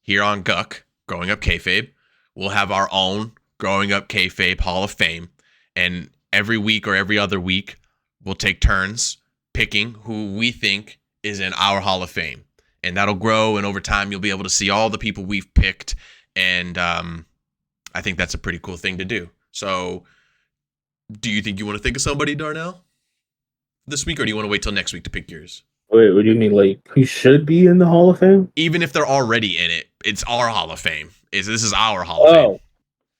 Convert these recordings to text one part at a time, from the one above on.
here on GUK, Growing Up Kayfabe, we'll have our own Growing Up Kayfabe Hall of Fame. And every week or every other week, we'll take turns picking who we think is in our Hall of Fame. And that'll grow, and over time, you'll be able to see all the people we've picked. And I think that's a pretty cool thing to do. So, do you think you want to think of somebody, Darnell, this week, or do you want to wait till next week to pick yours? Wait, what do you mean, like, who should be in the Hall of Fame? Even if they're already in it, it's our Hall of Fame. This is our Hall of Fame.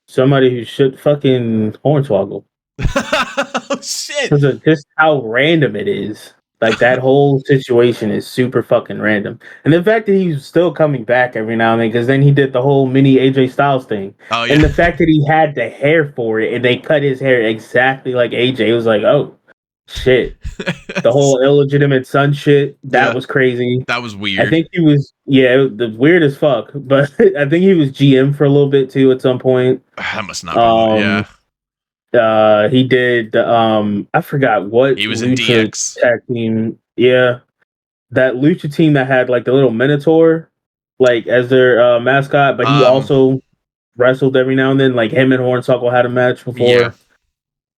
Somebody who should fucking Hornswoggle. Oh, shit. Because of just how random it is. Like, that whole situation is super fucking random. And the fact that he's still coming back every now and then, because then he did the whole mini AJ Styles thing. Oh, yeah. And the fact that he had the hair for it, and they cut his hair exactly like AJ, it was like, oh, shit. The whole illegitimate son shit, that was crazy. That was weird. I think he was, the weird as fuck. But I think he was GM for a little bit, too, at some point. That must not be, yeah. He did I forgot what he was in DX tag team. Yeah. That Lucha team that had like the little Minotaur like as their mascot, but he also wrestled every now and then. Like him and Hornswoggle had a match before. Yeah.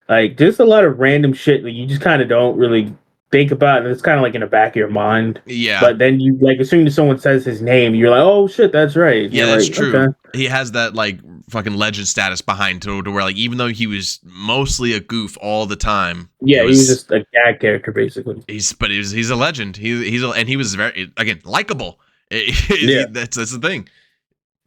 Like just a lot of random shit that you just kind of don't really think about, and it's kind of like in the back of your mind. Yeah. But then you like as soon as someone says his name, you're like, oh shit, that's right. Yeah, you're that's like, true. Okay. He has that like fucking legend status behind to where like even though he was mostly a goof all the time, he was just a gag character basically. He's a legend. And he was very again likable. Yeah, that's the thing.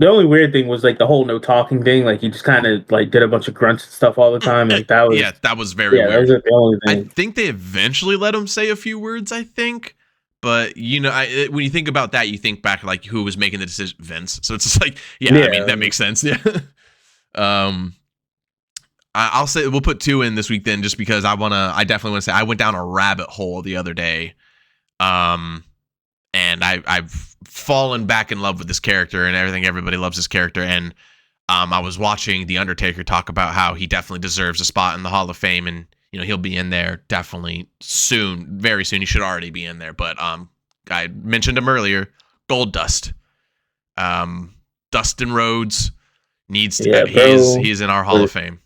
The only weird thing was like the whole no talking thing. Like he just kind of like did a bunch of grunts and stuff all the time. Like that was that was very weird. That was the only thing. I think they eventually let him say a few words. I think. But, you know, when you think about that, you think back, like, who was making the decision? Vince. So it's just like, I mean, that makes sense. Yeah. I'll say we'll put 2 in this week then, just because I definitely want to say I went down a rabbit hole the other day. And I've fallen back in love with this character and everything. Everybody loves this character. And I was watching The Undertaker talk about how he definitely deserves a spot in the Hall of Fame. And, you know, he'll be in there definitely soon, very soon. He should already be in there. But I mentioned him earlier, Goldust. Dustin Rhodes needs to. He's in our Hall of Fame.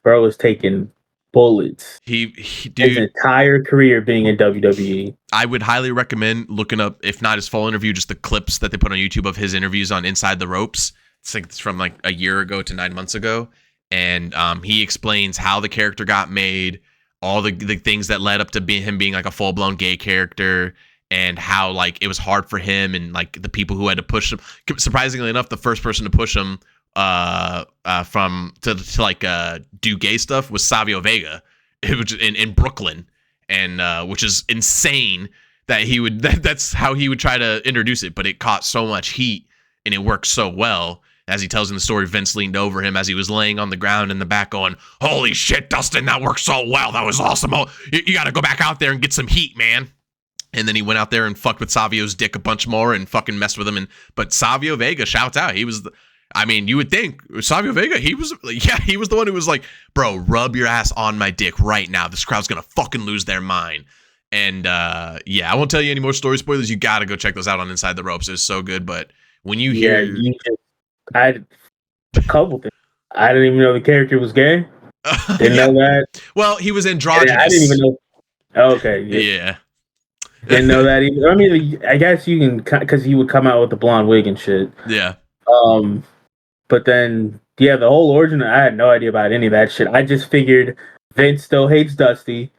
Bro is taking bullets. Dude, his entire career being in WWE. I would highly recommend looking up, if not his full interview, just the clips that they put on YouTube of his interviews on Inside the Ropes. It's from like a year ago to 9 months ago. And he explains how the character got made, all the things that led up to him being like a full-blown gay character, and how like it was hard for him and like the people who had to push him. Surprisingly enough, the first person to push him to do gay stuff was Savio Vega, which in Brooklyn, and which is insane that he would that's how he would try to introduce it, but it caught so much heat and it worked so well. As he tells in the story, Vince leaned over him as he was laying on the ground in the back going, "Holy shit, Dustin, that worked so well. That was awesome. Oh, you got to go back out there and get some heat, man." And then he went out there and fucked with Savio's dick a bunch more and fucking messed with him. But Savio Vega shouts out. He was, you would think Savio Vega, he was the one who was like, "Bro, rub your ass on my dick right now. This crowd's going to fucking lose their mind." And I won't tell you any more story spoilers. You got to go check those out on Inside the Ropes. It's so good. But when you hear... I had a couple things. I didn't even know the character was gay. Didn't know that. Well, he was androgynous. I didn't even know. Okay. Yeah. Didn't know that either. I mean, I guess you can, because he would come out with the blonde wig and shit. Yeah. But then, the whole origin, I had no idea about any of that shit. I just figured Vince still hates Dusty.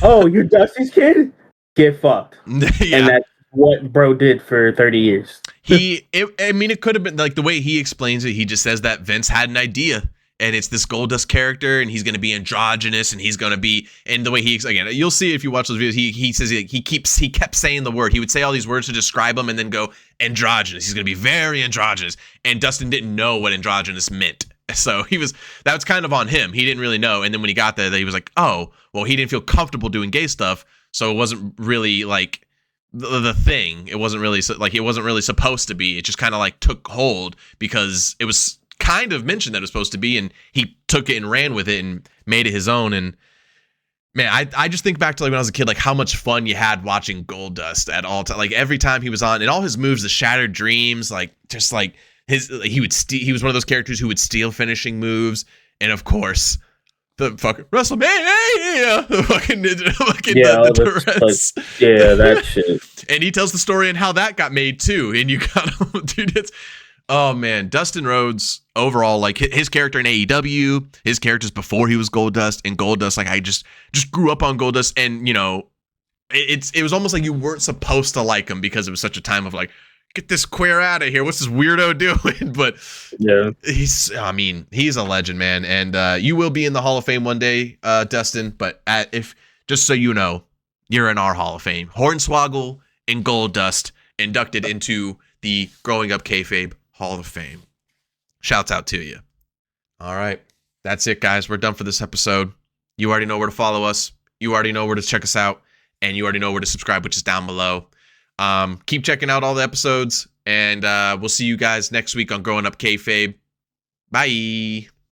Oh, you're Dusty's kid? Get fucked. Yeah. And that's what bro did for 30 years. It could have been like the way he explains it. He just says that Vince had an idea, and it's this Goldust character, and he's going to be androgynous, and he's going to be, and the way you'll see if you watch those videos, he says he kept saying the word. He would say all these words to describe him and then go androgynous. He's going to be very androgynous. And Dustin didn't know what androgynous meant. So that was kind of on him. He didn't really know. And then when he got there, he was like, oh, well, he didn't feel comfortable doing gay stuff. So it wasn't really like the thing. It wasn't really supposed to be. It just kind of like took hold because it was kind of mentioned that it was supposed to be, and he took it and ran with it and made it his own. And Man, I just think back to like when I was a kid, like how much fun you had watching Goldust at all time. Like every time he was on, and all his moves, the Shattered Dreams, like just like he would steal. He was one of those characters who would steal finishing moves, and of course, the fucking WrestleMania, the fucking the Tourette's. Yeah, that shit. And he tells the story and how that got made too. And you got, dude, it's. Oh man, Dustin Rhodes overall, like his character in AEW, his characters before he was Goldust, and Goldust, like I just grew up on Goldust, and you know, it was almost like you weren't supposed to like him because it was such a time of like, get this queer out of here, what's this weirdo doing? But yeah, he's a legend, man, and you will be in the Hall of Fame one day, Dustin. But if just so you know, you're in our Hall of Fame. Hornswoggle and Goldust inducted into the Growing Up Kayfabe Hall of Fame. Shouts out to you. All right. That's it, guys. We're done for this episode. You already know where to follow us. You already know where to check us out. And you already know where to subscribe, which is down below. Keep checking out all the episodes. And we'll see you guys next week on Growing Up Kayfabe. Bye.